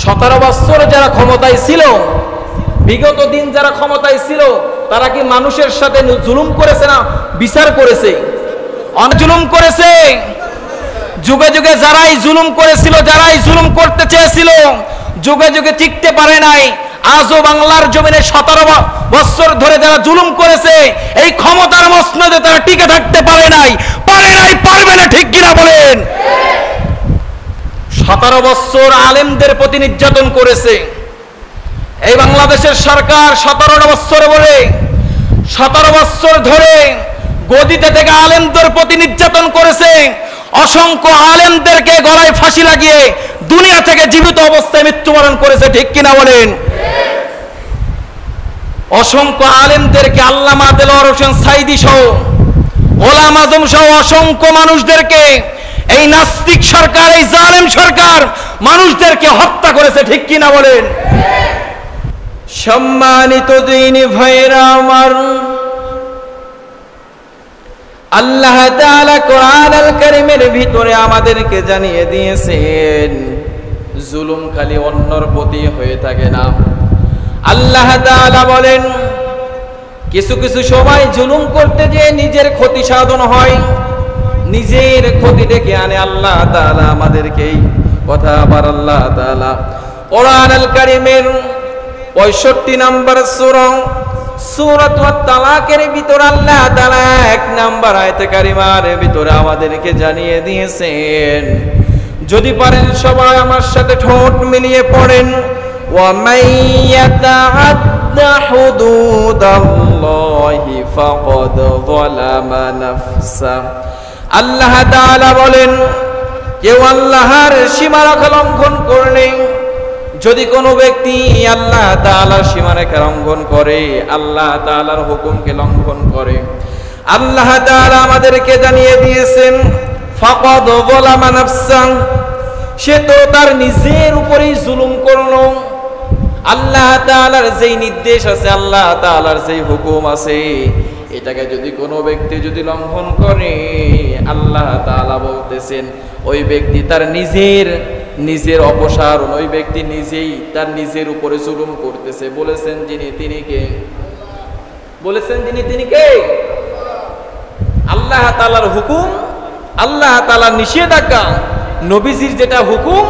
17 বছর যারা ক্ষমতায় ছিল, বিগত দিন যারা ক্ষমতায় ছিল, তারা কি মানুষের সাথে জুলুম করেছে না বিচার করেছে? অনেক জুলুম করেছে। যুগে যুগে যারাই জুলুম করেছিল, যারাই জুলুম করতে চেয়েছিল, যুগে যুগে টিকতে পারে নাই। আজও বাংলার জমিনে 17 বছর ধরে যারা জুলুম করেছে, এই ক্ষমতার মসনদে তারা টিকে থাকতে পারে নাই, পারবে না। ঠিক কিনা বলেন? 17 বছর আলেমদের প্রতি নির্যাতন করেছে এই বাংলাদেশের সরকার। 17 বছর ধরে গদিতে থেকে আলেমদের প্রতি নির্যাতন করেছে। অসংখ্য আলেমদেরকে গলায় ফাঁসি লাগিয়ে দুনিয়া থেকে জীবিত অবস্থায় মৃত্যুবরণ করেছে। ঠিক কিনা বলেন? অসংখ্য আলেমদেরকে, আল্লামা দেলোয়ার হোসেন সাইদি সহ, ওলামা আজম সহ অসংখ্য মানুষদেরকে এই নাস্তিক সরকার, এই জালেম সরকার মানুষদেরকে হত্যা করেছে। ঠিক কিনা বলেন? সম্মানিত দিনী ভাইরা আমার, আল্লাহ তাআলা কোরআন আল কারীমের ভিতরে আমাদেরকে জানিয়ে দিয়েছেন, জুলুম খালি অন্যর প্রতি হয়ে থাকে না। আল্লাহ তাআলা বলেন, কিছু কিছু সময় জুলুম করতে গিয়ে নিজের ক্ষতি সাধন হয়, নিজের ক্ষতি ডেকে আনে আল্লাহ তাআলা আমাদেরকে। এই কথা আবার আল্লাহ তাআলা কোরআন আল কারীমের 65 নম্বর সূরাতুত তালাকের ভিতর আল্লাহ তাআলা 1 নম্বর আয়াতে কারিমার ভিতরে আমাদেরকে জানিয়ে দিয়েছেন। যদি পারেন সবাই আমার সাথে ঠোঁট মিলিয়ে পড়েন, ওয়া মাইয়াতাআদ্দা হুদুদাল্লাহি ফাকাদ যালামা নাফসা। আল্লাহ তাআলা বলেন, কেউ আল্লাহর সীমারেখা লঙ্ঘন করলে, যদি কোনো ব্যক্তি আল্লাহ তাআলার সীমারেখা লঙ্ঘন করে, আল্লাহ তাআলার হুকুমকে লঙ্ঘন করে, আল্লাহ তাআলা আমাদেরকে জানিয়ে দিয়েছেন ফাকাদ যালামা নাফসা, সে তো তার নিজের উপরেই জুলুম করলো। আল্লাহ তাআলার যেই নির্দেশ আছে, আল্লাহ তাআলার যেই হুকুম আছে, এটাকে যদি কোনো ব্যক্তি যদি লঙ্ঘন করে, আল্লাহ তাআলা বলতেছেন ওই ব্যক্তি তার নিজের অপসারণ, ওই ব্যক্তি নিজেই তার নিজের উপরে জুলুম করতেছে। বলেছেন যিনি তিনি কে? বলেছেন তিনি কে? আল্লাহ তাআলার হুকুম, আল্লাহ তাআলার নিষেধাজ্ঞা, নবীজির যেটা হুকুম,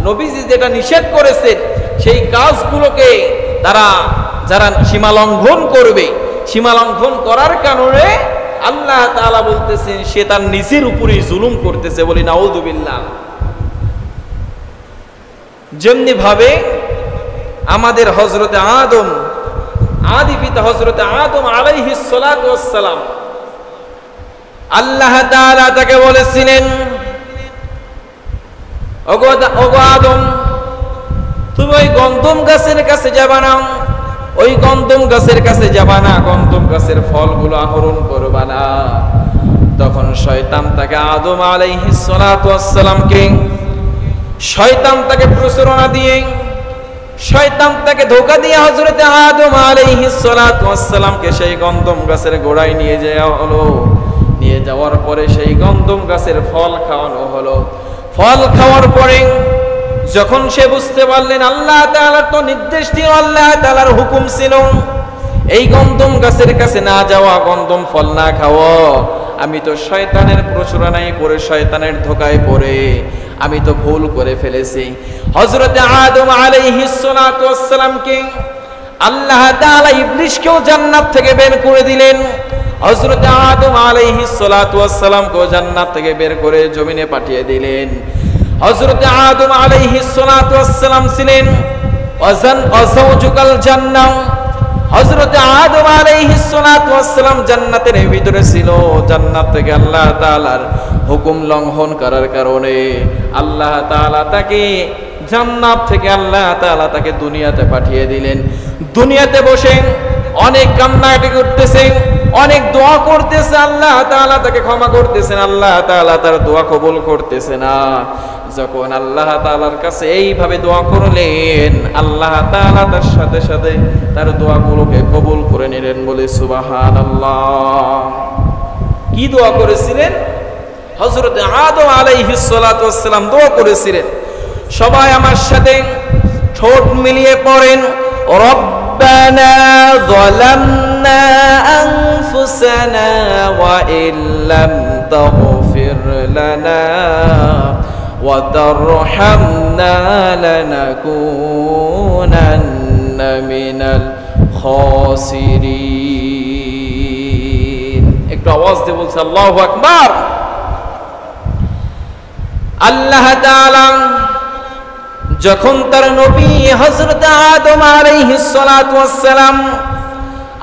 নবীজি যেটা নিষেধ করেছেন, সেই কাজগুলোকে যারা সীমা লঙ্ঘন করবে, সীমা লঙ্ঘন করার কারণে আল্লাহ তাআলা বলতেছেন সে তার নিজের উপরেই জুলুম করতেছে। বলি নাউযুবিল্লাহ। যেমনি ভাবে আমাদের হযরতে আদম, আদি পিতা হযরতে আদম আলাইহিস সালাতু ওয়াস সালাম, আল্লাহ তাআলা তাকে বলেছিলেন, ওগো আদম, তুমি ওই গন্ধম গাছের কাছে যাবা না, ওই গন্ধম গাছের কাছে যাবা না, গন্ধম গাছের ফলগুলো আহরণ করবা না। তখন শয়তান তাকে, আদম আলাইহিস সালাতু ওয়াস সালামকে, শয়তান তাকে প্ররোচনা দিয়ে, শয়তান তাকে ধোঁকা দিয়ে হযরতে আদম আলাইহিস সালাতু ওয়াস সালামকে সেই গন্ধম গাছের গোড়ায় নিয়ে যাওয়া হলো। নিয়ে যাওয়ার পরে সেই গন্ধম গাছের ফল খাওয়ানো হলো। ফল খাওয়ার পরে যখন সে বুঝতে পারলেন আল্লাহ তাআলার তো নির্দেশ ছিল, আল্লাহ তাআলার হুকুম ছিল এই গন্ধম গাছের কাছে না যাওয়া, গন্ধম ফল না খাওয়া, আমি তো শয়তানের প্ররোচনায় পড়ে, শয়তানের ধোঁকায় পড়ে আমি তো ভুল করে ফেলেছি। হযরতে আদম আলাইহিস সালাতু ওয়াস সালামকে আল্লাহ তাআলা ইবলিসকেও জান্নাত থেকে বের করে দিলেন। হযরতে আদম আলাইহিস সালাতু ওয়াস সালামকেও জান্নাত থেকে বের করে জমিনে পাঠিয়ে দিলেন। হযরতে আদম আলাইহিস সালাতু ওয়াস সালাম ছিলেন ওয়াজাওজুকাল জান্নাহ। হযরতে আদম আলাইহিস সালাতু ওয়াস সালাম জান্নাতের ভিতরে ছিল। জান্নাত থেকে আল্লাহ তাআলার হুকুম লঙ্ঘন করার কারণে আল্লাহ তাআলা তাকে জান্নাত থেকে আল্লাহ তাআলা তাকে দুনিয়াতে পাঠিয়ে দিলেন। দুনিয়াতে বসে অনেক কান্নাকাটি করতেছে, অনেক দোয়া করতেছে, আল্লাহ তাআলা তাকে ক্ষমা করতেছেন, আল্লাহ তাআলা তার দোয়া কবুল করতেছে না। যখন আল্লাহ তাআলার কাছে এইভাবে দোয়া করলেন, আল্লাহ তাআলা তার সাথে সাথে তার দোয়াগুলোকে কবুল করে নিলেন। বলে সুবহানাল্লাহ। কি দোয়া করেছিলেন? হযরতে আদম আলাইহিস সালাতু ওয়াস সালাম দোয়া করেছিলেন। সবাই আমার সাথে ঠোঁট মিলিয়ে পড়েন রব্বানা যালামনা আনফুসানা ওয়া ইল্লাম তাগফির লানা ওয়া তারহামনা লানাকুনান্না মিনাল খাসিরিন। একটু আওয়াজ দিয়ে বলছে আল্লাহু আকবার। আল্লাহ তাআলা যখন তার নবী হযরত আদম আলাইহিস সালাতু ওয়াস সালাম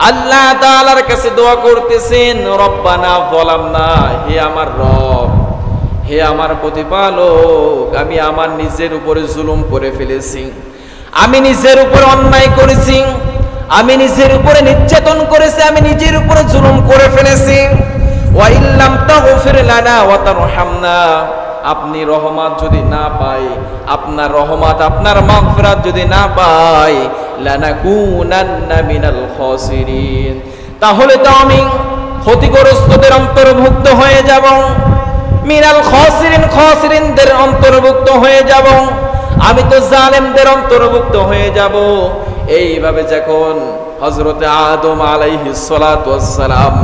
আল্লাহ তাআলার কাছে দোয়া করতেছেন রব্বানা যালামনা, হে আমার রব, হে আমার প্রতিপালক, আমি আমার নিজের উপরে জুলুম করে ফেলেছি, আমি নিজের উপরে অন্যায় করেছি, আমি নিজের উপরে নির্যাতন করেছি, আমি নিজের উপরে জুলুম করে ফেলেছি। ওয়া ইল্লাম তাগফির লানা ওয়া তারহামনা, আপনি রহমত যদি না পাই, আপনার রহমত আপনার মাগফিরাত যদি না পাই, লানাকুনান্না মিনাল খাসিরিন, তাহলে তো আমি ক্ষতিগ্রস্তদের অন্তর্ভুক্ত হয়ে যাব, মিনাল খাসিরিন, খাসিরিনদের অন্তর্ভুক্ত হয়ে যাব, আমি তো জালেমদের অন্তর্ভুক্ত হয়ে যাব। এইভাবে যখন হযরত আদম আলাইহিস সালাতু ওয়াস সালাম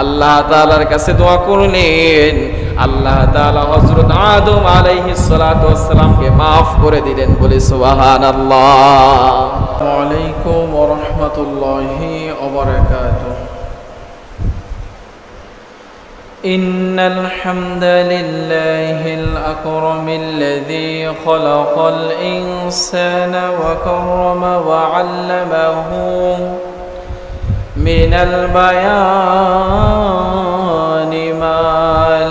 আল্লাহ তাআলার কাছে দোয়া করলেন, আল্লাহ তাআলা হযরত আদম আলাইহিস সালাতু ওয়াস সালামকে maaf করে দিলেন। বলি সুবহানাল্লাহ। আসসালামু আলাইকুম ওয়া রাহমাতুল্লাহি ওয়া বারাকাতুহু। ইন্নাল হামদালিল্লাহিল আকরামিল্লাযী খালাকাল ইনসানা ওয়া কাররামা ওয়া 'আল্লামাহু মিনাল বায়ানি মা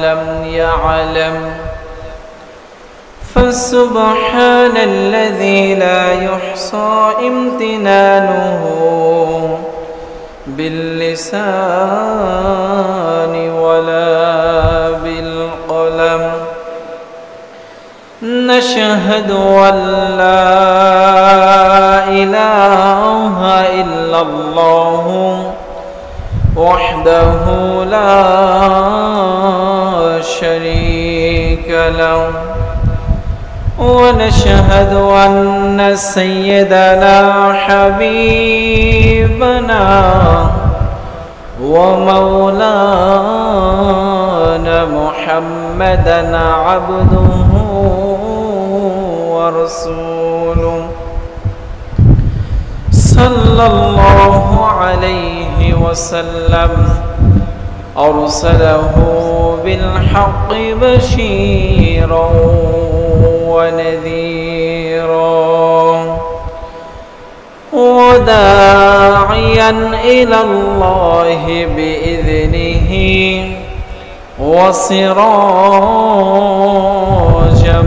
লাম يعلم فسبحان الذي لا يحصى امتنانه باللسان ولا بالقلم نشهد أن لا إله إلا الله وحده لا شريك له ونشهد أن سيدنا حبيبنا ومولانا محمدا عبده ورسوله صلى الله عليه وسلم أرسله بالحق بشيرا ونذيرا وداعيا إلى الله بإذنه وسراجا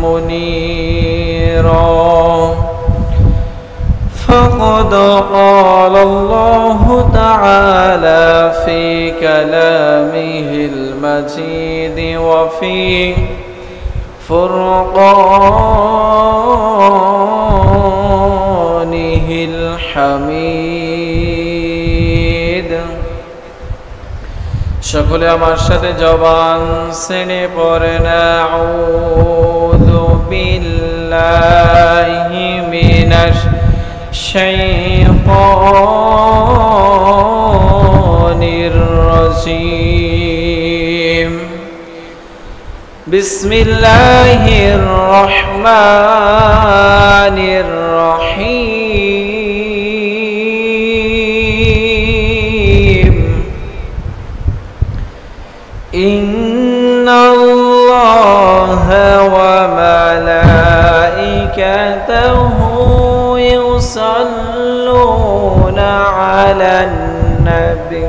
منيرا فقد قال الله تعالى في كلامه المجيد وفي فرقانه الحميد সকলে আমার সাথে জবান ছেড়ে পড়েন আউযু বিল্লাহি মিনাশ শাইতানির রাজীম বিসমিল্লাহির রহমানির রহিম ইন্নাল্লাহা ওয়া মালাইকাতাহু يصلون على النبي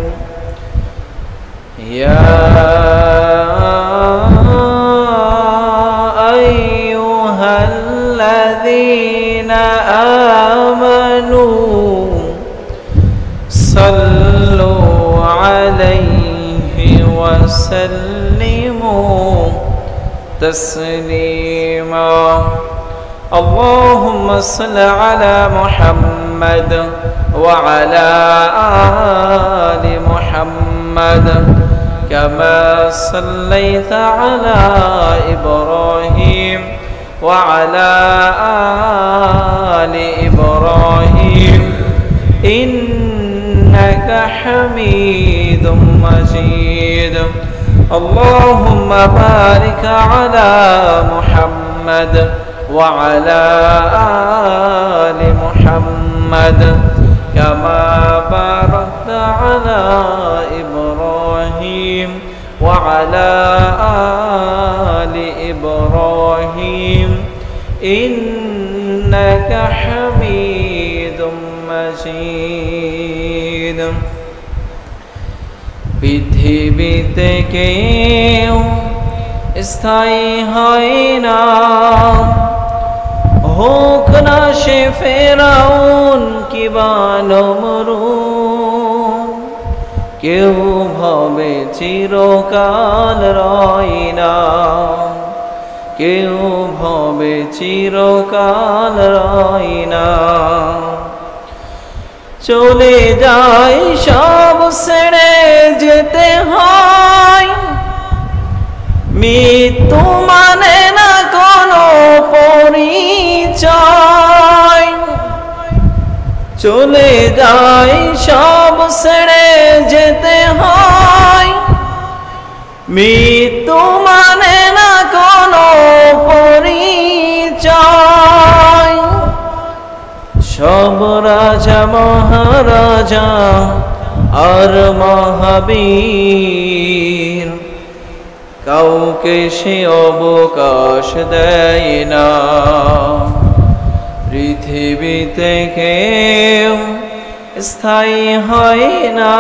يا أيها الذين آمنوا صلوا عليه وسلموا تسليما اللهم صل على محمد وعلى آل محمد كما صليت على إبراهيم وعلى আল্লাহুম্মা বারিক আলা মুহাম্মাদ ওয়া আলা আলি মুহাম্মাদ কামা বারাকতা আলা ইব্রাহিম ওয়া আলা আলি ইব্রাহিম ইন্নাকা হামিদুম মাজিদ। পৃথিবীতে কেউ স্থায়ী হয় না, হোক না সে ফেরাউন কিবা নমরুদ, কেউ ভাবে চিরকাল রয় না, কেউ ভাবে চিরকাল রয় না। চলে যায় সব ছেড়ে যেতে হয়, মৃত্যু মানে না কোনো পরিচয়। চলে যায় সব ছেড়ে যেতে হয়, মৃত্যু মানে না কোনো পরিচয়। সব রাজা মহারাজা আর মহাবীর কাউকে সে অবকাশ দেয় না। পৃথিবীতে কেউ স্থায়ী হয় না,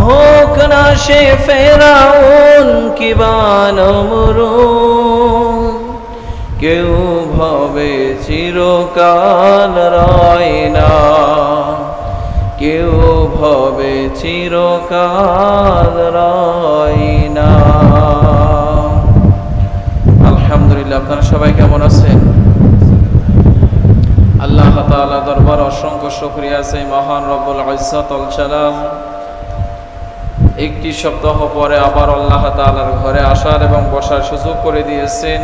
হোক না সে ফেরাউন কিবা নমরুদ, কেউ ভাবে চিরকাল রয় না, কেউ ভাবে চিরকাল রয় না। আলহামদুলিল্লাহ। আপনারা সবাই কেমন আছেন? আল্লাহ তাআলা দরবার অসংখ্য শুকরিয়া আছে, মহান রব্বুল ইজ্জত ওয়াল জালাল একটি সপ্তাহ পরে আবার আল্লাহ তাআলার ঘরে আসার এবং বসার সুযোগ করে দিয়েছেন।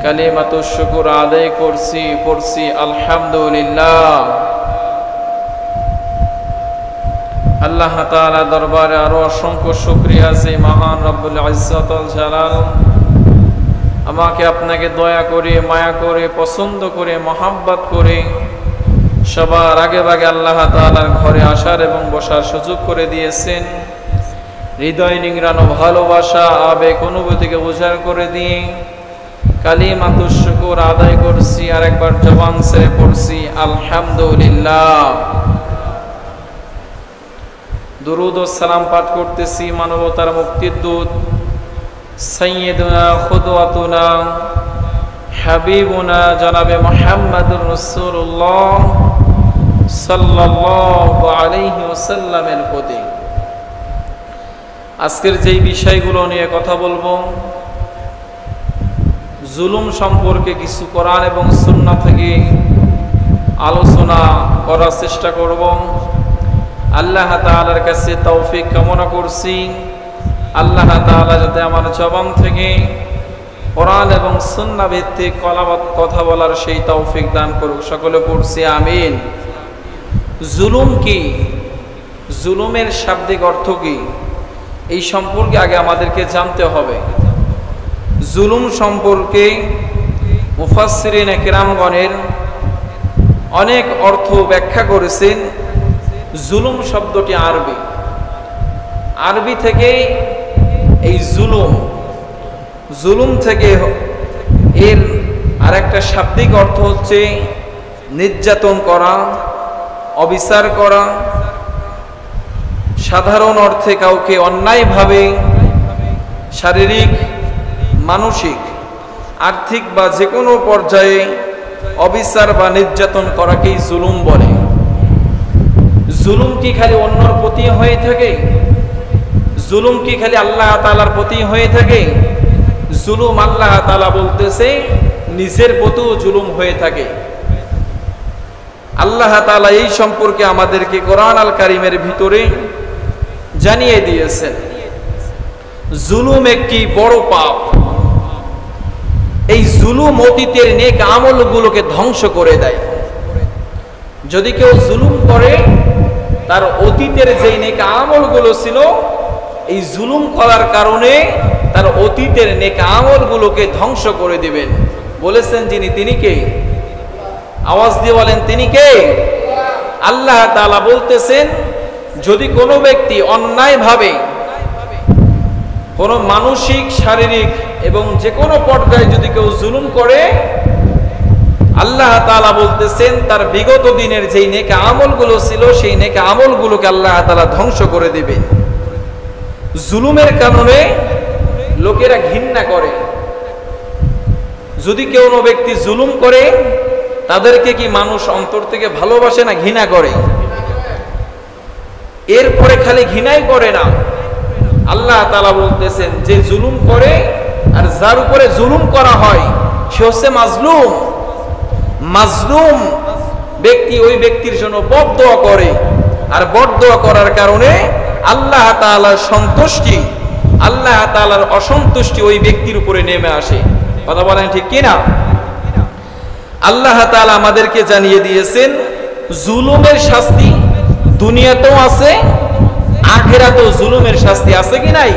কালিমাতুশ শুকর আদায় পড়ছি আলহামদুলিল্লাহ। আল্লাহ তাআলা দরবারে আরো অসংখ্য শুকরিয়া আছে, মহান রব্বুল ইজ্জত ওয়াল জালাল আমাকে আপনাকে দয়া করে, মায়া করে, পছন্দ করে, মহাব্বত করে সবার আগে ভাগে আল্লাহ তাআলার ঘরে আসার এবং বসার সুযোগ করে দিয়েছেন। হৃদয় নিংড়ানো ভালোবাসা, আবেগ, অনুভূতিকে উজাড় করে দিয়ে কালিমাতুশ শুকর আদায় করছি, আর একবার জবান ছেড়ে পড়ছি আলহামদুলিল্লাহ। দুরূদ ও সালাম পাঠ করতেছি মানবতার মুক্তির দূত সাইয়্যিদুনা খুদওয়াতুনা হাবিবুনা জনাবে মুহাম্মাদুর রাসূলুল্লাহ সাল্লাল্লাহু আলাইহি ওয়াসাল্লামের প্রতি। আজকের যেই বিষয়গুলো নিয়ে কথা বলবো, জুলুম সম্পর্কে কিছু কোরআন এবং সুন্নাহ থেকে আলোচনা করার চেষ্টা করব। আল্লাহ তাআলার কাছে তৌফিক কামনা করছি, আল্লাহ তাআলা যাতে আমার জবান থেকে কোরআন এবং সুন্নাহ ভিত্তিক কথা বলার সেই তৌফিক দান করুক। সকলে পড়ছি আমিন। জুলুম কি, জুলুমের শাব্দিক অর্থ কি, এই সম্পর্কে আগে আমাদেরকে জানতে হবে। জুলুম সম্পর্কে মুফাসসিরিনে কেরামগণের অনেক অর্থ ব্যাখ্যা করেছেন। জুলুম শব্দটি আরবি থেকে এই জুলুম থেকে এর আরেকটা শাব্দিক অর্থ হচ্ছে নির্যাতন করা, অবিচার করা, সাধারণ অর্থে কাউকে অন্যায়ভাবে শারীরিক, মানসিক, আর্থিক বা যে কোনো পর্যায়ে অবিচার বা নির্যাতন করাকেই জুলুম বলে। জুলুম কি খালি অন্যর প্রতি হয়ে থাকে? জুলুম কি খালি আল্লাহ তাআলার প্রতি হয়ে থাকে? জুলুম আল্লাহ তাআলা বলতেছে নিজের প্রতিও জুলুম হয়ে থাকে। আল্লাহ তাআলা এই সম্পর্কে আমাদেরকে কোরআন আল কারীমের ভিতরে জানিয়ে দিয়েছেন। জুলুম একটি বড় পাপ। এই জুলুম অতীতের নেক আমলগুলোকে ধ্বংস করে দেয়। যদি কেউ জুলুম করে, তার অতীতের যেই নেক আমলগুলো ছিল এই জুলুম করার কারণে তার অতীতের নেক আমলগুলোকে ধ্বংস করে দিবেন। বলেছেন যিনি, তিনি কে? আওয়াজ দিয়ে বলেন, তিনি কে? আল্লাহ তাআলা বলতেছেন, যদি কোনো ব্যক্তি অন্যায়ভাবে কোনো মানসিক, শারীরিক এবং যে কোনো পর্যায়ে যদি কেউ জুলুম করে, আল্লাহ তাআলা বলতেছেন তার বিগত দিনের যেই নেক আমলগুলো ছিল সেই নেক আমলগুলোকে আল্লাহ তাআলা ধ্বংস করে দিবে। জুলুমের কারণে লোকেরা ঘৃণা করে। যদি কেউ কোনো ব্যক্তি জুলুম করে, তাদেরকে কি মানুষ অন্তর থেকে ভালোবাসে না ঘৃণা করে? এরপরে খালি ঘৃণাই করে না, আল্লাহ তাআলা বলতেছেন যে জুলুম করে আর যার উপরে জুলুম করা হয় সে হচ্ছে মাজলুম। মাজলুম ব্যক্তি ওই ব্যক্তির জন্য বদদোয়া করে, আর বদদোয়া করার কারণে আল্লাহ তাআলার সন্তুষ্টি, আল্লাহ তাআলার অসন্তুষ্টি ওই ব্যক্তির উপরে নেমে আসে। কথা বলেন ঠিক কিনা? আল্লাহ তাআলা আমাদেরকে জানিয়ে দিয়েছেন জুলুমের শাস্তি দুনিয়াতেও আছে, আখিরাতেও জুলুমের শাস্তি আছে কি নাই?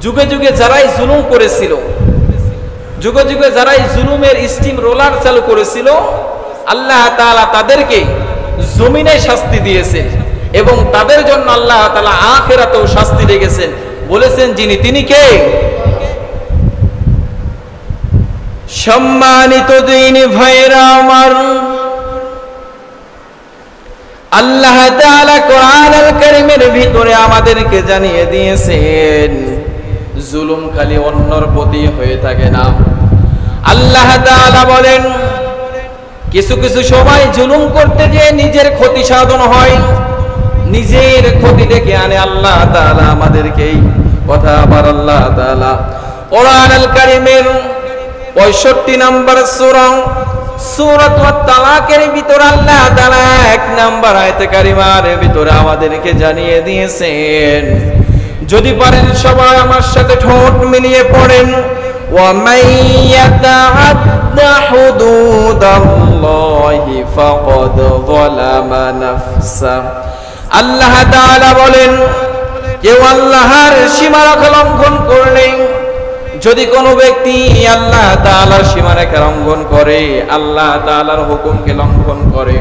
যুগে যুগে যারাই জুলুম করেছিল, যুগে যুগে যারাই জুলুমের স্টিম রোলার চালু করেছিল, আল্লাহ তাআলা তাদেরকে জমিনে শাস্তি দিয়েছেন এবং তাদের জন্য আল্লাহ তাআলা আখিরাতেও শাস্তি রেখেছেন। বলেছেন যিনি, তিনি কে? সম্মানিত দিনী ভাইরা আমার, আল্লাহ তাআলা কোরআনুল কারীমের ভিতরে আমাদেরকে জানিয়ে দিয়েছেন জুলুম খালি অন্যর প্রতি হয়ে থাকে না। আল্লাহ তাআলা বলেন কিছু কিছু সময় জুলুম করতে গিয়ে নিজের ক্ষতি সাধন হয়, নিজের ক্ষতি ডেকে আনে আল্লাহ তাআলা আমাদেরকে। এই কথা আবার আল্লাহ তাআলা কোরআনুল কারীমের 65 নম্বর সূরা সূরাতুত তালাকের ভিতর আল্লাহ তাআলা 1 নম্বর আয়াতে কারিমার ভিতরে আমাদেরকে জানিয়ে দিয়েছেন, যদি পারেন সবাই আমার সাথে ঠোঁট মিলিয়ে পড়েন, ওয়া মাইয়াতাআদ্দা হুদুদাল্লাহি ফাকাদ যালামা নাফসা। আল্লাহ তাআলা বলেন কেউ আল্লাহর সীমারেখা লঙ্ঘন করলে, যদি কোনো ব্যক্তি আল্লাহ তাআলার সীমারেখা লঙ্ঘন করে, আল্লাহ তাআলার হুকুমকে লঙ্ঘন করে,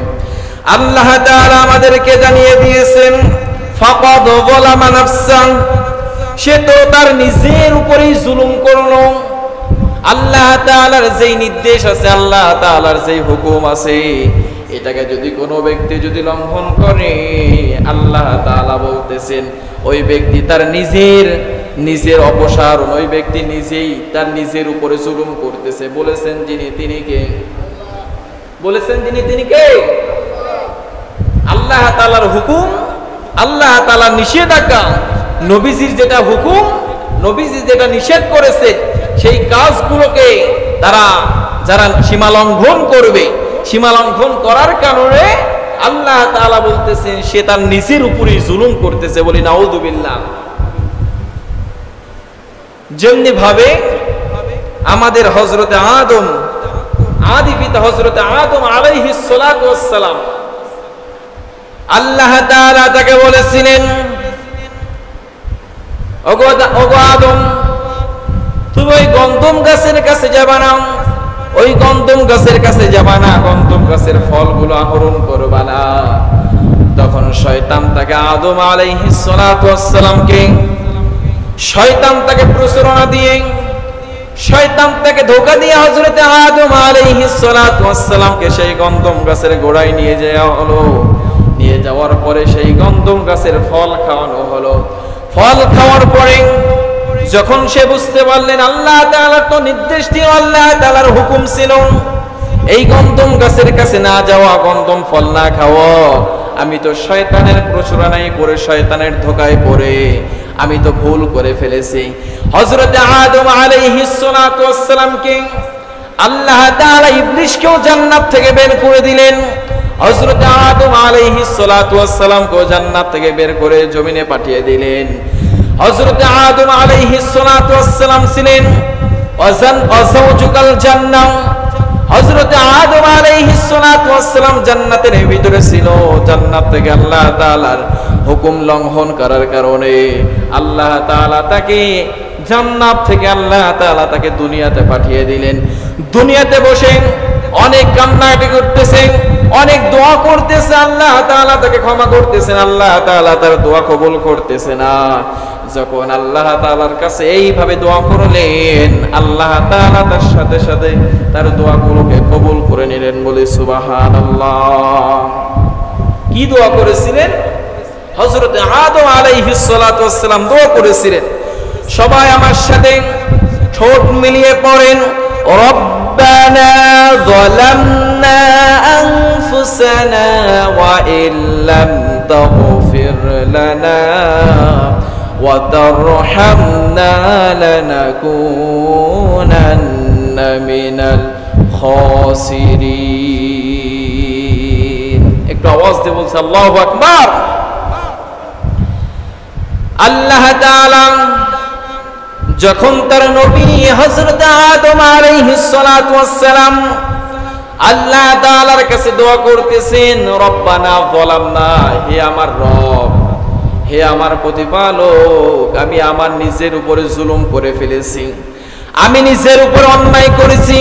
আল্লাহ তাআলা আমাদেরকে জানিয়ে দিয়েছেন ফাকাদ যালামা নাফসা, সে তো তার নিজের উপরেই জুলুম করলো। আল্লাহ তাআলার যেই নির্দেশ আছে, আল্লাহ তাআলার যেই হুকুম আছে, এটাকে যদি কোনো ব্যক্তি যদি লঙ্ঘন করে, আল্লাহ তাআলা বলতেছেন ওই ব্যক্তি তার নিজের অপসারণ, ওই ব্যক্তি নিজেই তার নিজের উপরে জুলুম করতেছে। বলেছেন যিনি, তিনি কে? বলেছেন যিনি, তিনি কে? আল্লাহ তাআলার হুকুম, আল্লাহ তাআলার নিষেধাজ্ঞা, নবীজির যেটা হুকুম, নবীজি যেটা নিষেধ করেছে, সেই কাজগুলোকে যারা সীমা লঙ্ঘন করবে, সীমা লঙ্ঘন করার কারণে আল্লাহ তাআলা বলতেছেন সে তার নিজের উপরেই জুলুম করতেছে। বলি নাউযুবিল্লাহ। যেমনি ভাবে আমাদের হযরতে আদম, আদি পিতা হযরতে আদম আলাইহিস সালাতু ওয়াস সালাম, আল্লাহ তাআলা তাকে বলেছিলেন, ওগো আদম, তুমি ওই গন্ধম গাছের কাছে যাবা না, ওই গন্ধম গাছের কাছে যাবা না, গন্ধম গাছের ফলগুলো আহরণ করবা না। তখন শয়তান তাকে আদম আলাইহিস সালাতু ওয়াস সালামকে, শয়তান তাকে প্রচোদনা দিয়ে, শয়তান তাকে ধোঁকা দিয়ে হযরতে আদম আলাইহিস সালাতু ওয়াস সালামকে সেই গন্ধম গাছের গোড়ায় নিয়ে যাওয়া হলো। নিয়ে যাওয়ার পরে সেই গন্ধম গাছের ফল খাওয়ানো হলো। ফল খাওয়ার পরে যখন সে বুঝতে পারলেন আল্লাহ তাআলার তো নির্দেশ ছিল, আল্লাহ তাআলার হুকুম ছিল এই গন্ধম গাছের কাছে না যাওয়া, গন্ধম ফল না খাওয়া, আমি তো শয়তানের প্রচোদনায় পড়ে, শয়তানের ধোঁকায় পড়ে আমি তো ভুল করে ফেলেছি। হযরতে আদম আলাইহিস সালাতু ওয়াস সালামকে আল্লাহ তাআলা ইবলিসকেও জান্নাত থেকে বের করে দিলেন। হযরতে আদম আলাইহিস সালাতু ওয়াস সালামকে জান্নাত থেকে বের করে জমিনে পাঠিয়ে দিলেন। হযরতে আদম আলাইহিস সালাতু ওয়াস সালাম ছিলেন ওয়াজাউজুকাল জান্নাহ, হযরত আদম আলাইহিস সালাতু ওয়াস সালাম জান্নাতের ভিতরে ছিল। জান্নাত থেকে আল্লাহ তাআলার হুকুম লঙ্ঘন করার কারণে আল্লাহ তাআলা তাকে জান্নাত থেকে আল্লাহ তাআলা তাকে দুনিয়াতে পাঠিয়ে দিলেন। দুনিয়াতে বসে অনেক কান্নাকাটি করতেছেন, অনেক দোয়া করতেছে, আল্লাহ তাআলা তাকে ক্ষমা করতেছেন, আল্লাহ তাআলা তার দোয়া কবুল করতেছে না। যখন আল্লাহ তাআলার কাছে এইভাবে দোয়া করলেন, আল্লাহ তাআলা তার সাথে সাথে তার দোয়াগুলোকে কবুল করে নিলেন। বলে সুবহানাল্লাহ। কি দোয়া করেছিলেন? হযরত আদম আলাইহিস সালাতু ওয়াস সালাম দোয়া করেছিলেন। সবাই আমার সাথে ঠোঁট মিলিয়ে পড়েন, রব্বানা যালামনা আনফুসানা ওয়া ইল্লাম তাগফির লানা ওয়া তারহামনা লানাকুনান্না মিনাল খাসিরিন। একটু আওয়াজ দিয়ে বলছে আল্লাহু আকবার। আল্লাহ তাআলা যখন তার নবী হযরত আদম আলাইহিস সালাতু ওয়াস সালাম আল্লাহ তাআলার কাছে দোয়া করতেছেন, রব্বানা যালামনা, হে আমার রব, হে আমার প্রতিপালক, আমি আমার নিজের উপরে জুলুম করে ফেলেছি, আমি নিজের উপরে অন্যায় করেছি,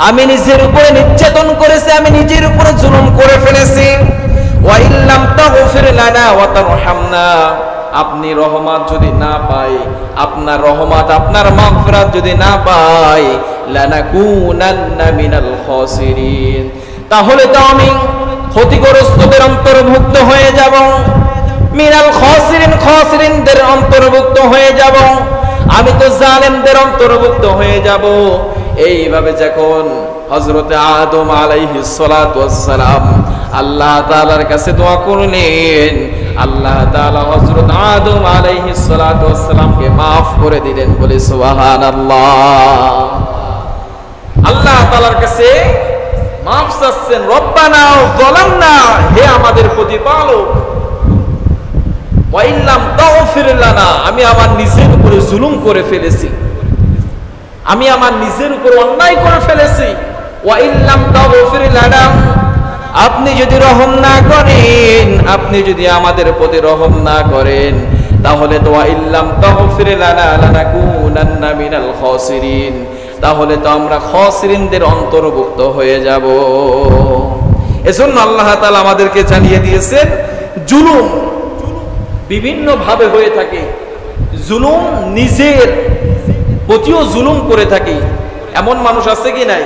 আমি নিজের উপরে নির্যাতন করেছি, আমি নিজের উপরে জুলুম করে ফেলেছি। ওয়া ইল্লাম তাগফির লানা ওয়া তারহামনা, আপনি রহমত যদি না পাই, আপনার রহমত আপনার মাগফিরাত যদি না পাই, লানাকুনান্না মিনাল খাসিরিন, তাহলে তো আমি ক্ষতিগ্রস্তদের অন্তর্ভুক্ত হয়ে যাব, মিনাল খাসিরিন, খাসিরিনদের অন্তর্ভুক্ত হয়ে যাব, আমি তো জালেমদের অন্তর্ভুক্ত হয়ে যাব। এইভাবে যখন হযরত আদম আলাইহিস সালাতু ওয়াস সালাম আল্লাহ তাআলার কাছে দোয়া করলেন, আল্লাহ তাআলা হযরত আদম আলাইহিস সালাতু ওয়াস সালামকে maaf করে দিলেন। বলে সুবহানাল্লাহ। আল্লাহ তাআলার কাছে maaf চাচ্ছেন, রব্বানা যালামনা, হে আমাদের প্রতিপালক, ওয়া ইল্লাম তাগফির লানা, আমি আমার নিজের উপরে জুলুম করে ফেলেছি, আমি আমার নিজের উপর অন্যায় করে ফেলেছি। ওয়া ইল্লাম তাগফির লানা, আপনি যদি রহম না করেন, আপনি যদি আমাদের প্রতি রহম না করেন, তাহলে তো ওয়া ইল্লাম তাগফির লানা লানাকুনান্না মিনাল খাসিরিন, তাহলে তো আমরা খাসিরিনদের অন্তর্ভুক্ত হয়ে যাব। এজন্য আল্লাহ তাআলা আমাদেরকে জানিয়ে দিয়েছেন, জুলুম বিভিন্ন ভাবে হয়ে থাকে। জুলুম নিজের প্রতিও জুলুম করে থাকি, এমন মানুষ আছে কি নাই?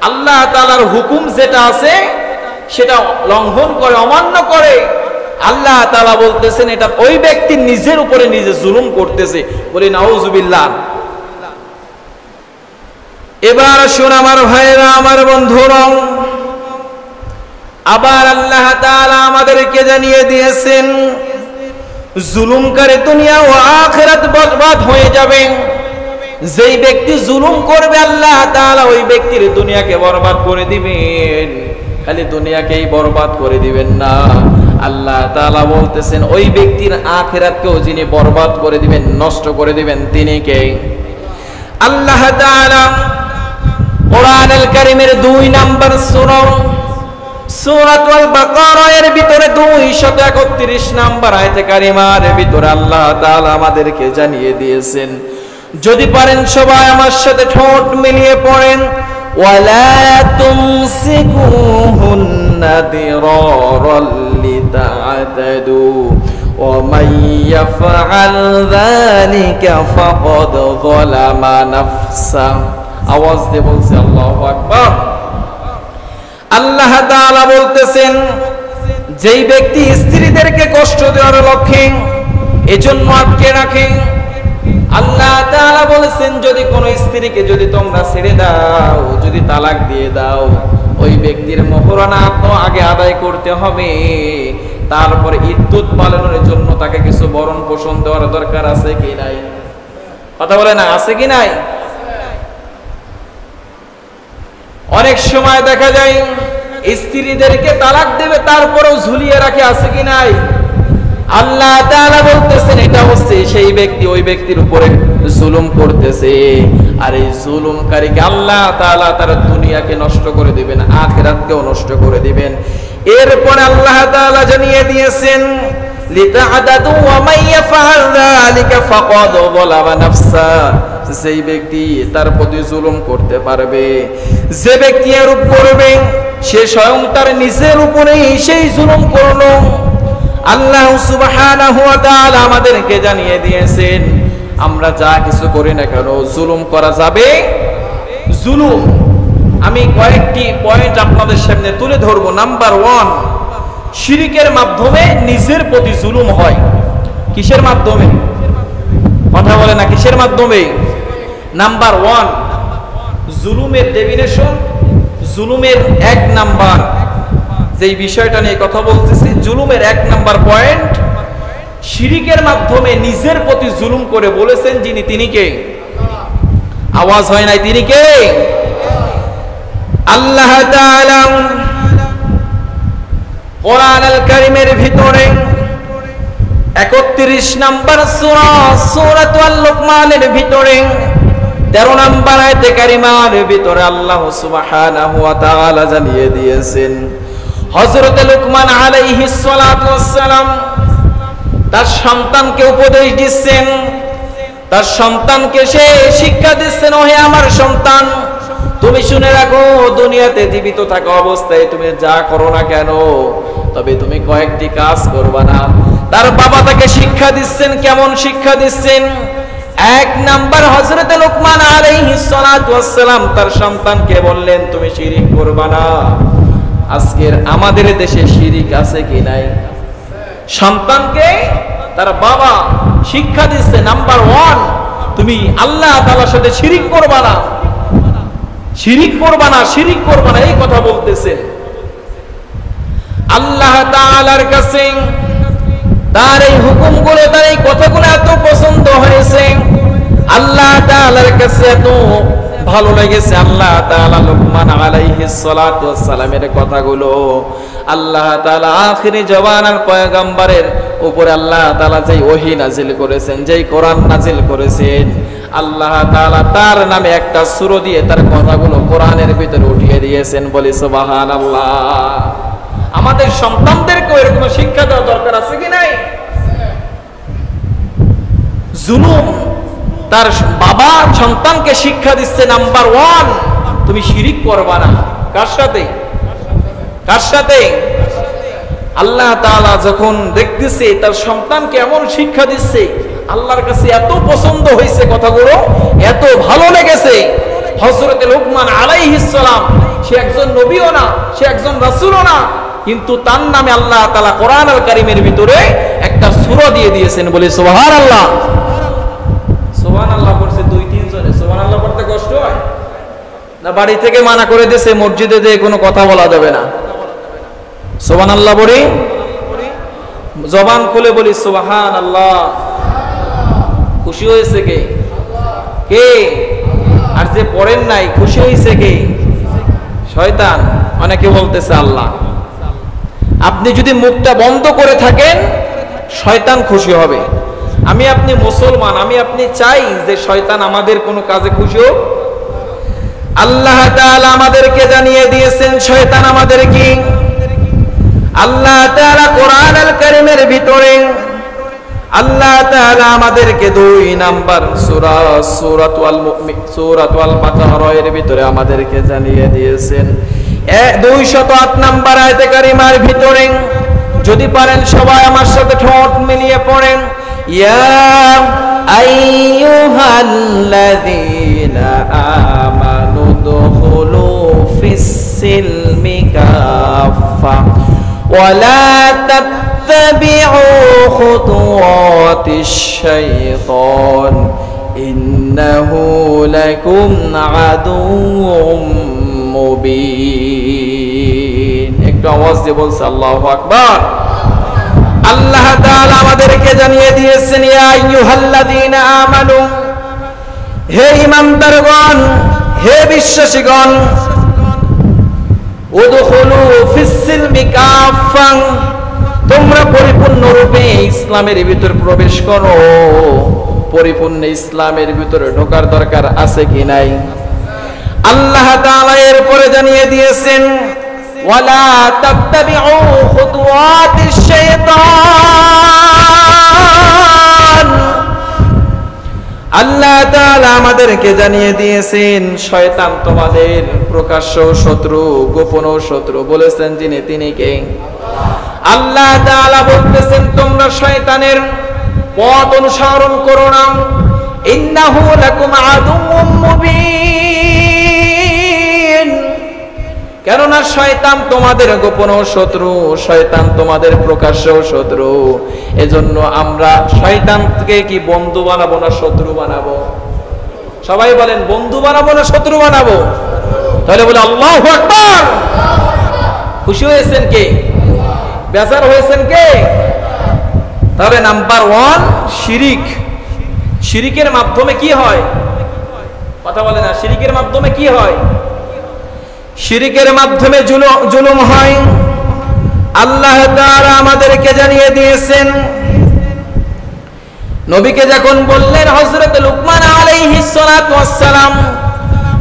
আল্লাহ তাআলার হুকুম যেটা আছে সেটা লঙ্ঘন করে, অমান্য করে, আল্লাহ তাআলা বলতেছেন এটা ওই ব্যক্তি নিজের উপরে নিজে জুলুম করতেছে। বলি নাউজুবিল্লাহ। এবার শুন আমার ভাইরা, আমার বন্ধুরা, আবার আল্লাহ তাআলা আমাদেরকে জানিয়ে দিয়েছেন, জুলুমকারী দুনিয়া ও আখিরাত বরবাদ হয়ে যাবে। যেই ব্যক্তি জুলুম করবে, আল্লাহ তাআলা ওই ব্যক্তির দুনিয়াকে বরবাদ করে দিবেন। খালি দুনিয়াকেই বরবাদ করে দিবেন না, আল্লাহ তাআলা বলতেছেন ওই ব্যক্তির আখিরাতকেও যিনি বরবাদ করে দিবেন, নষ্ট করে দিবেন, তিনি কে? আল্লাহ তাআলা কোরআনুল কারীমের 2 নম্বর সূরা সূরাতুল বাকারা এর ভিতরে 231 নম্বর আয়াতে কারিমার ভিতরে আল্লাহ তাআলা আমাদেরকে জানিয়ে দিয়েছেন, যদি পারেন সবাই আমার সাথে ঠোঁট মিলিয়ে পড়েন, ওয়ালা তুমসিকুহুন্না দিরারাল লিতা'তাদু ওয়া মান ইয়াফআল যালিকা ফাকাদ যালামা নাফসা। আওয়াজ দিয়ে বলছে আল্লাহু আকবার। আল্লাহ তাআলা বলতেছেন, যেই ব্যক্তি স্ত্রীদেরকে কষ্ট দেওয়ার লক্ষ্যে এজন্য আটকে রাখে, আল্লাহ তাআলা বলেছেন যদি কোনো স্ত্রীকে যদি তোমরা ছেড়ে দাও, যদি তালাক দিয়ে দাও, ওই ব্যক্তির মোহরানা তো আগে আদায় করতে হবে, তারপরে ইদ্যত পালনের জন্য তাকে কিছু ভরণ পোষণ দেওয়ার দরকার আছে কি নাই? কথা বলে না, আছে কি নাই? অনেক সময় দেখা যায় স্ত্রীদেরকে তালাক দেবে, তারপরেও ঝুলিয়ে রাখে, আছে কি নাই? আল্লাহ তাআলা বলতেছেন এটা হচ্ছে সেই ব্যক্তি ওই ব্যক্তির উপরে জুলুম করতেছে। আর এই জুলুমকারীকে আল্লাহ তাআলা তার দুনিয়াকে নষ্ট করে দিবেন, আখিরাতকেও নষ্ট করে দিবেন। এরপর আল্লাহ তাআলা জানিয়ে দিয়েছেন লিতাআদাদু ওয়া মান ইয়াফআল যালিকা ফাকাদ যালামা নাফসা, সেই ব্যক্তি তার প্রতি জুলুম করতে পারবে, যে ব্যক্তি এরূপ করবে সে স্বয়ং তার নিজের উপরেই সেই জুলুম করলো। আল্লাহ সুবহানাহু ওয়া তাআলা আমাদেরকে জানিয়ে দিয়েছেন আমরা যা কিছু করি না কেন জুলুম করা যাবে। জুলুম আমি কয়েকটি পয়েন্ট আপনাদের সামনে তুলে ধরবো। নাম্বার 1, শিরকের মাধ্যমে নিজের প্রতি জুলুম হয়। কিসের মাধ্যমে? কথা বলে না, কিসের মাধ্যমে? নাম্বার 1, জুলুমের ডেফিনেশন, জুলুমের 1 নাম্বার যেই বিষয়টা নিয়ে কথা বলতেছি, জুলুমের 1 নাম্বার পয়েন্ট, শিরকের মাধ্যমে নিজের প্রতি জুলুম করে বলেছেন যিনি, তিনি কে? আওয়াজ হয় নাই, তিনি কে? আল্লাহ তাআলা কোরআন আল কারীমের ভিতরে 31 নাম্বার সূরা সূরাতুল লুকমানের ভিতরে 13 নাম্বার আয়াতে কারিমার ভিতরে আল্লাহ সুবহানাহু ওয়া তাআলা জানিয়ে দিয়েছেন হযরত লুকমান আলাইহিস সালাতু ওয়াস সালাম তার সন্তানকে উপদেশ দিচ্ছেন, তার সন্তানকে সে শিক্ষা দিচ্ছেন, ওহে আমার সন্তান তুমি শুনে রাখো, দুনিয়াতে জীবিত থাকা অবস্থায় তুমি যা করো না কেন তবে তুমি কয়েকটি কাজ করবা না। তার বাবা তাকে শিক্ষা দিচ্ছেন, কেমন শিক্ষা দিচ্ছেন? 1 নাম্বার হযরত লুকমান আলাইহিস সালাতু ওয়াস সালাম তার সন্তানকে বললেন তুমি শিরক করবা না। আজকের আমাদের দেশে শিরক আছে কি নাই? সন্তানকে তার বাবা শিক্ষা দিচ্ছে নাম্বার 1 তুমি আল্লাহ তাআলার সাথে শিরক করবা না, শিরক করবা না, শিরক করবা না, এই কথা বলতেছে। আল্লাহ তাআলার কাছে তার এই হুকুমগুলো, তার এই কথাগুলো এত পছন্দ হয়েছে, আল্লাহ তাআলার কাছে এত ভালো লেগেছে। আল্লাহ তাআলা লুকমান আলাইহিস সালাতু ওয়াস সালামের কথাগুলো আল্লাহ তাআলা আখিরি জবানার পয়গম্বরের উপরে আল্লাহ তাআলা যেই ওহী নাজিল করেছেন, যেই কোরআন নাজিল করেছেন, আল্লাহ তাআলা তার নামে একটা সূরা দিয়ে তার কথাগুলো কোরআনের ভিতরে উঠিয়ে দিয়েছেন। বলি সুবহানাল্লাহ। আমাদের সন্তানদেরকে এরকম শিক্ষা দেওয়া দরকার আছে কি নাই? জুলুম, তার বাবা সন্তানকে শিক্ষা দিচ্ছে নাম্বার 1 তুমি শিরক করবা না। কার সাথে? কার সাথে? আল্লাহ তাআলা যখন দেখতেছে তার সন্তানকে এমন শিক্ষা দিচ্ছে, আল্লাহর কাছে এত পছন্দ হয়েছে কথাগুলো, এত ভালো লেগেছে। হযরত লুকমান আলাইহিস সালাম সে একজন নবীও না, সে একজন রাসূলও না, কিন্তু তার নামে আল্লাহ তাআলা কোরআন আল কারীমের ভিতরে একটা সূরা দিয়ে দিয়েছেন। বলি সুবহানাল্লাহ। সুবহানাল্লাহ পড়ছে 2-3 জনে। সুবহানাল্লাহ পড়তে কষ্ট হয় না? বাড়ি থেকে মানা করে দিয়েছে মসজিদে যে কোনো কথা বলা যাবে না। সুবহানাল্লাহ বলি, জবান খুলে বলি সুবহানাল্লাহ। খুশি হয়েছে কে? কে? আর যে পড়েন নাই খুশি হয়েছে কে? শয়তান। অনেকে বলতেছে আল্লাহ। আপনি যদি মুখটা বন্ধ করে থাকেন শয়তান খুশি হবে। আমি আপনি মুসলমান, আমি আপনি চাই যে শয়তান আমাদের কোনো কাজে খুশি হোক? আল্লাহ তাআলা আমাদেরকে জানিয়ে দিয়েছেন শয়তান আমাদের কি? আল্লাহ তাআলা কোরআন আল কারীমের ভিতরে আল্লাহ তাআলা আমাদেরকে 2 নাম্বার সূরা সূরাতুল বাকারা এর ভিতরে আমাদেরকে জানিয়ে দিয়েছেন 208 নাম্বার আয়াতে কারিমার ভিতরে, যদি পারেন সবাই আমার সাথে ঠোঁট মিলিয়ে পড়েন, ইয়া আইয়ুহাল্লাযীনা আমানু দুখুলু ফিস-সিলমি কাফা ওয়া লা তাত্তাবিউ খুতুওয়াতিশ শাইতান ইন্নাহু লাকুম আদুউম মুবিন। একটু আওয়াজ দিয়ে বলছে আল্লাহু আকবার। আল্লাহ তাআলা আমাদেরকে জানিয়ে দিয়েছেন ইয়া আইয়ুহাল্লাযীনা আমানু, হে ঈমানদারগণ, হে বিশ্বাসীগণ, উদখুলু ফিস-সিলমি কাফা, তোমরা পরিপূর্ণরূপে ইসলামের ভিতর প্রবেশ করো, পরিপূর্ণ ইসলামের ভিতরে ঢোকার দরকার আছে কি নাই? আল্লাহ তাআলা এরপরে জানিয়ে দিয়েছেন ওয়ালা তাত্তাবিউ খুতুওয়াতিশ শাইতান। আল্লাহ তাআলা আমাদেরকে জানিয়ে দিয়েছেন শয়তান তোমাদের প্রকাশ্য শত্রু, গোপন শত্রু। বলেছেন যিনি, তিনি কে? আল্লাহ তাআলা বলতেছেন তোমরা শয়তানের পথ অনুসরণ করো না। ইন্নাহু লাকুম আদুউম মুবিন। কেননা শয়তান তোমাদের গোপন শত্রু, শয়তান তোমাদের প্রকাশ্য শত্রু। এজন্য আমরা শয়তানকে কি বন্ধু বানাবো না শত্রু বানাবো? সবাই বলেন, বন্ধু বানাবো না শত্রু বানাবো? তাহলে বলে আল্লাহু আকবার। খুশি হয়েছেন কে? বেজার হয়েছেন কে? তাহলে নাম্বার 1 শিরিক। শিরিকের মাধ্যমে কি হয়? কথা বলে না, শিরিকের মাধ্যমে কি হয়? শিরিকের মাধ্যমে জুলুম হয়। আল্লাহ তাআলা আমাদেরকে জানিয়ে দিয়েছেন, নবীকে যখন বললেন হযরত লুকমান আলাইহিস সালাতু ওয়াস সালাম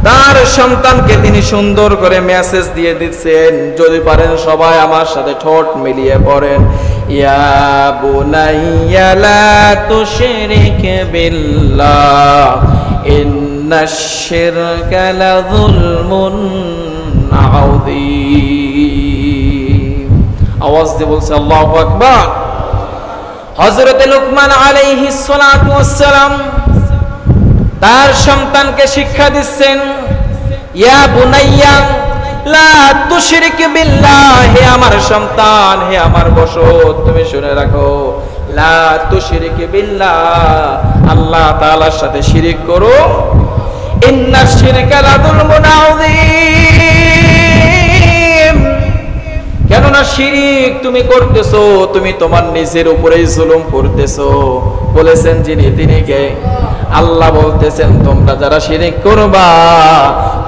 তার সন্তানকে তিনি সুন্দর করে মেসেজ দিয়ে দিচ্ছেন, যদি পারেন সবাই আমার সাথে ঠোঁট মিলিয়ে পড়েন, ইয়া বুনাইয়া লা তুশরিক বিল্লাহ ইন্নাশ শিরকা লাযুলমুন আযীম। আওয়াজ দিয়ে বলছে আল্লাহু আকবার। হযরত লুকমান আলাইহিস সালাতু ওয়াস সালাম তার সন্তানকে শিক্ষা দিচ্ছেন, ইয়া বুনাইয়া লা তুশরিক বিল্লাহ, হে আমার সন্তান, হে আমার বসত, তুমি শুনে রাখো, লা তুশরিক বিল্লাহ, আল্লাহ তাআলার সাথে শিরিক করো, ইন্নাশ শিরকা লাযুলমুন আযীম। কেননা শিরিক তুমি করতেছো, তুমি তোমার নিজের উপরেই জুলুম করতেছো। বলেছেন যিনি, তিনি কে? আল্লাহ বলতেছেন তোমরা যারা শিরিক করবা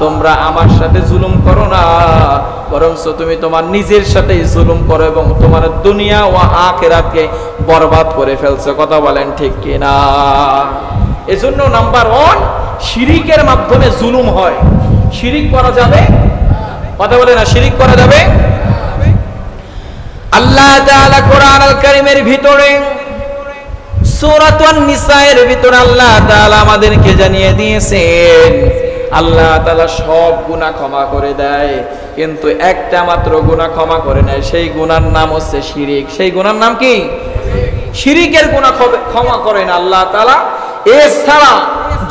তোমরা আমার সাথে জুলুম করো না, বরঞ্চ তুমি তোমার নিজের সাথেই জুলুম করো এবং তোমার দুনিয়া ও আখিরাতকে বরবাদ করে ফেলছো। কথা বলেন ঠিক কিনা? এজন্য নাম্বার 1 শিরিকের মাধ্যমে জুলুম হয়। শিরিক করা যাবে? কথা বলে না, শিরিক করা যাবে? আল্লাহ তাআলা কোরআন আল কারীমের ভিতরে সূরাতুন নিসায়ের ভিতরে আল্লাহ তাআলা আমাদেরকে জানিয়ে দিয়েছেন আল্লাহ তাআলা সব গুনাহ ক্ষমা করে দেয়, কিন্তু একটা মাত্র গুনাহ ক্ষমা করে না, সেই গুনার নাম হচ্ছে শিরিক। সেই গুনার নাম কি? শিরিকের গুনাহ ক্ষমা করে না আল্লাহ তাআলা। এছাড়া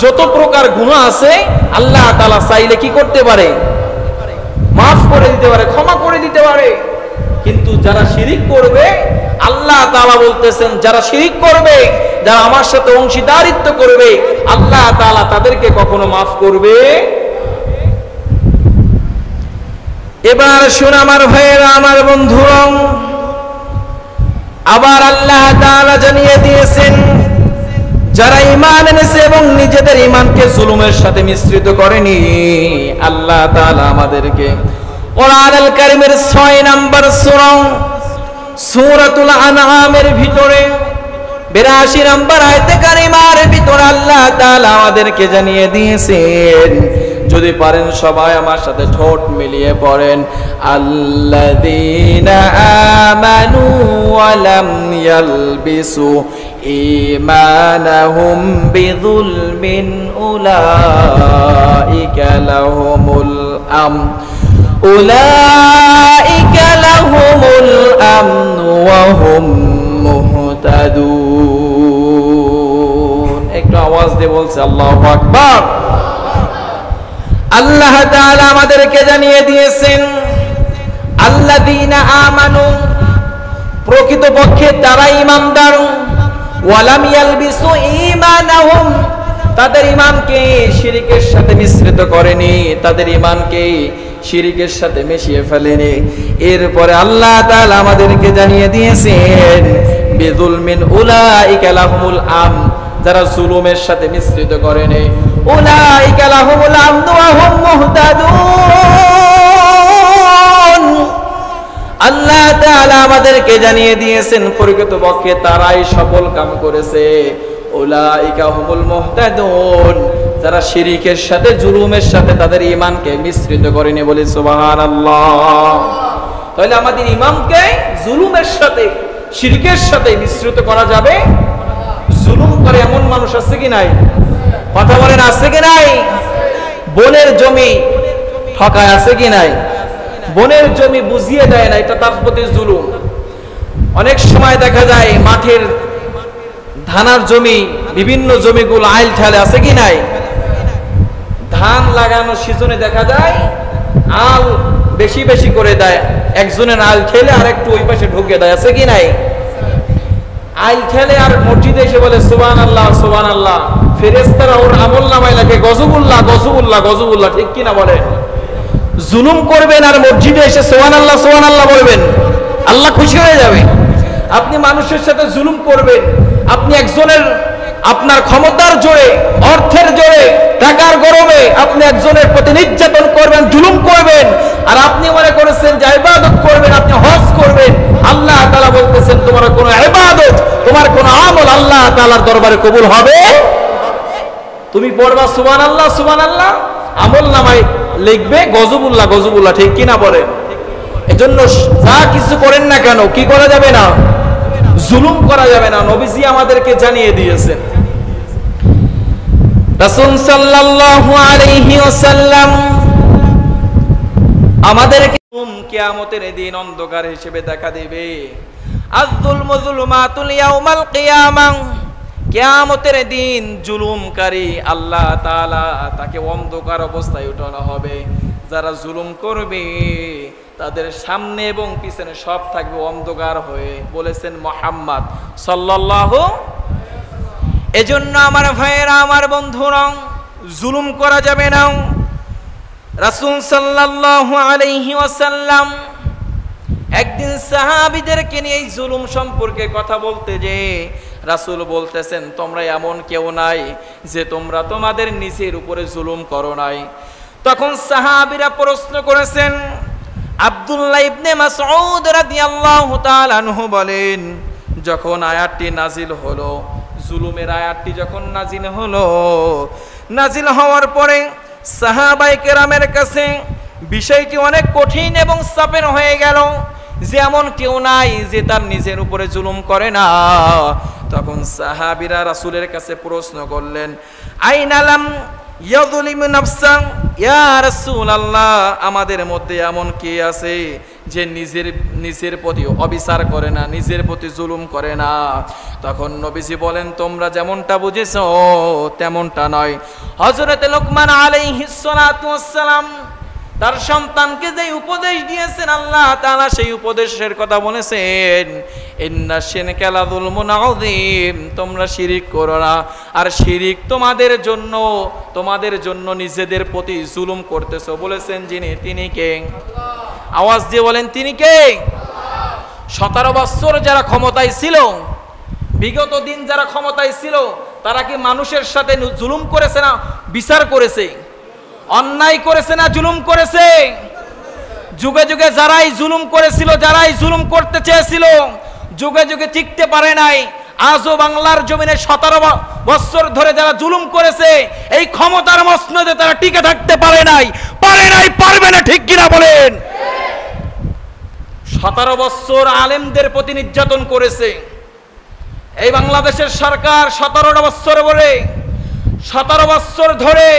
যত প্রকার গুনাহ আছে আল্লাহ তাআলা চাইলে কি করতে পারে? মাফ করে দিতে পারে, ক্ষমা করে দিতে পারে। কিন্তু যারা শিরিক করবে আল্লাহ তাআলা বলতেছেন, যারা শিরিক করবে, যারা আমার সাথে অংশীদারিত্ব করবে, আল্লাহ তাআলা তাদেরকে কখনো মাফ করবে। এবার শুন আমার ভাইয়েরা, আমার বন্ধুরা, আবার আল্লাহ তাআলা জানিয়ে দিয়েছেন যারা ঈমান এনেছে এবং নিজেদের ঈমানকে জুলুমের সাথে মিশ্রিত করেনি, আল্লাহ তাআলা আমাদেরকে কোরআন আল কারীমের 6 নম্বর সূরা সূরাতুল আনআমের ভিতরে 82 নম্বর আয়াতে কারিমার ভিতরে আল্লাহ তাআলা আমাদেরকে জানিয়ে দিয়েছেন, যদি পারেন সবাই আমার সাথে ঠোঁট মিলিয়ে পড়েন, আল্লাযীনা আমানু ওয়া লাম ইয়ালবিসু ঈমানাহুম বিযুলমিন উলাইকা লাহুমুল আমন উলাইকা লাহুমুল আমনু ওয়া হুম মুহতাদুন। একটু আওয়াজ দিয়ে বলছে আল্লাহু আকবার। আল্লাহ তাআলা আমাদেরকে জানিয়ে দিয়েছেন আল্লাযীনা আমানু, প্রকৃতপক্ষে তারা ঈমানদার, ওয়া লাম ইয়ালবিসু ঈমানাহুম, তাদের ঈমানকে শিরকের সাথে মিশ্রিত করেনি, তাদের ঈমানকে শিরকের সাথে মিশিয়ে ফেলেনি। এরপরে আল্লাহ তাআলা আমাদেরকে জানিয়ে দিয়েছেন বিযুলমিন উলাইকা লাহুমুল আমন, যারা জুলুমের সাথে মিশ্রিত করেনি, উলাইকা লাহুমুল আমন ওয়া হুম মুহতাদুন। আল্লাহ তাআলা আমাদেরকে জানিয়ে দিয়েছেন প্রকৃতপক্ষে তারাই সফল কাম করেছে, উলাইকা হুমুল মুহতাদুন, যারা শিরকের সাথে জুলুমের সাথে তাদের ঈমানকে মিশ্রিত করেনি, বলি সুবহানাল্লাহ। তাহলে আমাদের ঈমানকে জুলুমের সাথে শিরকের সাথে মিশ্রিত করা যাবে? জুলুম করে এমন মানুষ আছে কি নাই? কথা বলেন, আছে কি নাই? বনের জমি ঠকায়, আছে কি নাই? বনের জমি বুঝিয়ে দেয় না, এটা তার প্রতি জুলুম। অনেক সময় দেখা যায় মাঠের ধানার জমি, বিভিন্ন জমিগুলো আইল ঠেলে, আছে কি নাই? ধান লাগানো সিজনে দেখা যায় আল বেশি বেশি করে দেয়, একজনের আল খেলে আর একটু ওই পাশে ঢুকে দেয়, আছে কি নাই? আইল খেলে আর মসজিদে এসে বলে সুবহানাল্লাহ সুবহানাল্লাহ, ফেরেশতারা ওর আমলনামায় লেখে গজবুল্লাহ গজবুল্লাহ গজবুল্লাহ, ঠিক কি না বলেন? জুলুম করবেন আর মসজিদে এসে সুবহানাল্লাহ সুবহানাল্লাহ বলবেন, আল্লাহ খুশি হয়ে যাবে। আপনি মানুষের সাথে জুলুম করবেন, আপনি একজনের আপনার ক্ষমতার জোরে, অর্থের জোরে, টাকার গরমে আপনি একজনের প্রতি নির্যাতন করবেন, জুলুম করবেন, আর আপনি মনে করেছেন যে ইবাদত করবেন, আপনি হজ করবেন। আল্লাহ তাআলা বলতেছেন তোমার কোনো ইবাদত, তোমার কোনো আমল আল্লাহ তাআলার দরবারে কবুল হবে? তুমি পড়বা সুবহানাল্লাহ সুবহানাল্লাহ, আমলনামায় লিখবে গজবুল্লাহ গজবুল্লাহ, ঠিক কি না বলেন? এজন্য যা কিছু করেন না কেন, কি করা যাবে না? জুলুম করা যাবে না। নবীজি আমাদেরকে জানিয়ে দিয়েছেন। রাসূল সাল্লাল্লাহু আলাইহি ওয়াসাল্লাম আমাদেরকে কিয়ামতের দিন অন্ধকার হিসেবে দেখা দেবে। আয-যুলমু যুলমাতুল ইয়াউমাল কিয়ামাহ, কিয়ামতের দিন জুলুমকারী আল্লাহ তাআলা তাকে অন্ধকার অবস্থায় উঠানো হবে। যারা জুলুম করবে তাদের সামনে এবং পিছনে সব থাকবে অন্ধকার হয়ে, বলেছেন মুহাম্মদ সাল্লাল্লাহু। এজন্য আমার ভাইয়েরা, আমার বন্ধুরা, জুলুম করা যাবে না। রাসূল সাল্লাল্লাহু আলাইহি ওয়াসাল্লাম একদিন সাহাবীদেরকে নিয়ে এই জুলুম সম্পর্কে কথা বলতে যে রাসূল বলতেছেন, তোমরা এমন কেউ নাই যে তোমরা তোমাদের নিজের উপরে জুলুম করো নাই। তখন সাহাবীরা প্রশ্ন করেছেন। আব্দুল্লাহ ইবনে মাসউদ রাদিয়াল্লাহু তাআলা আনহু বলেন, যখন আয়াতটি নাজিল হলো, জুলুমের আয়াতটি যখন নাজিল হলো, নাজিল হওয়ার পরে সাহাবায়ে কেরামের কাছে বিষয়টি অনেক কঠিন এবং চাপের হয়ে গেল যে এমন কেউ নাই যে তার নিজের উপরে জুলুম করে না। তখন সাহাবীরা রাসূলের কাছে প্রশ্ন করলেন, আইনালাম ইয়াযলিমু নাফসা, ইয়া রাসূলুল্লাহ, আমাদের মধ্যে এমন কে আছে যে নিজের প্রতি অবিচার করে না, নিজের প্রতি জুলুম করে না? তখন নবীজি বলেন, তোমরা যেমনটা বুঝেছো তেমনটা নয়। হযরত লোকমান আলাইহিস সালাতু ওয়াস সালাম তার সন্তানকে যে উপদেশ দিয়েছেন, আল্লাহ তাআলা সেই উপদেশের কথা বলেছেন, ইন্না শিরকা লাযুলমুন আযীম, তোমরা শিরিক করো না। আর শিরিক তোমাদের জন্য নিজেদের প্রতি জুলুম করতেছো, বলেছেন যিনি, তিনি কে? আওয়াজ দিয়ে বলেন, তিনি কে? 17 বছর যারা ক্ষমতায় ছিল, বিগত দিন যারা ক্ষমতায় ছিল, তারা কি মানুষের সাথে জুলুম করেছে না বিচার করেছে? অন্যায় করেছে না জুলুম করেছে? যুগে যুগে যারাই জুলুম করেছিল, যারাই জুলুম করতে চেয়েছিল, যুগে যুগে টিকতে পারে নাই। আজও বাংলার জমিনে 17 বছর ধরে যারা জুলুম করেছে, এই ক্ষমতার মসনদে তারা টিকে থাকতে পারে নাই, পারবে না, ঠিক কিনা বলেন? 17 বছর আলেমদের প্রতি নির্যাতন করেছে এই বাংলাদেশের সরকার। 17 বছর ধরে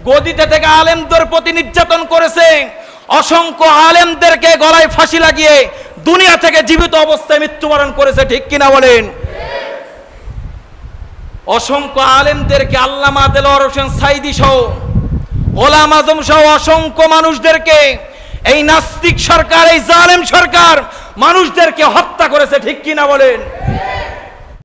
গদিতে থেকে আলেমদের প্রতি নির্যাতন করেছে। অসংখ্য আলেমদেরকে গলায় ফাঁসি লাগিয়ে দুনিয়া থেকে জীবিত অবস্থায় মৃত্যুবরণ করেছে, ঠিক কিনা বলেন? অসংখ্য আলেমদেরকে, আল্লামা দেলোয়ার হোসেন সাইদি সহ, গোলাম আজম সহ অসংখ্য মানুষদেরকে এই নাস্তিক সরকার, এই জালেম সরকার মানুষদেরকে হত্যা করেছে, ঠিক কিনা বলেন?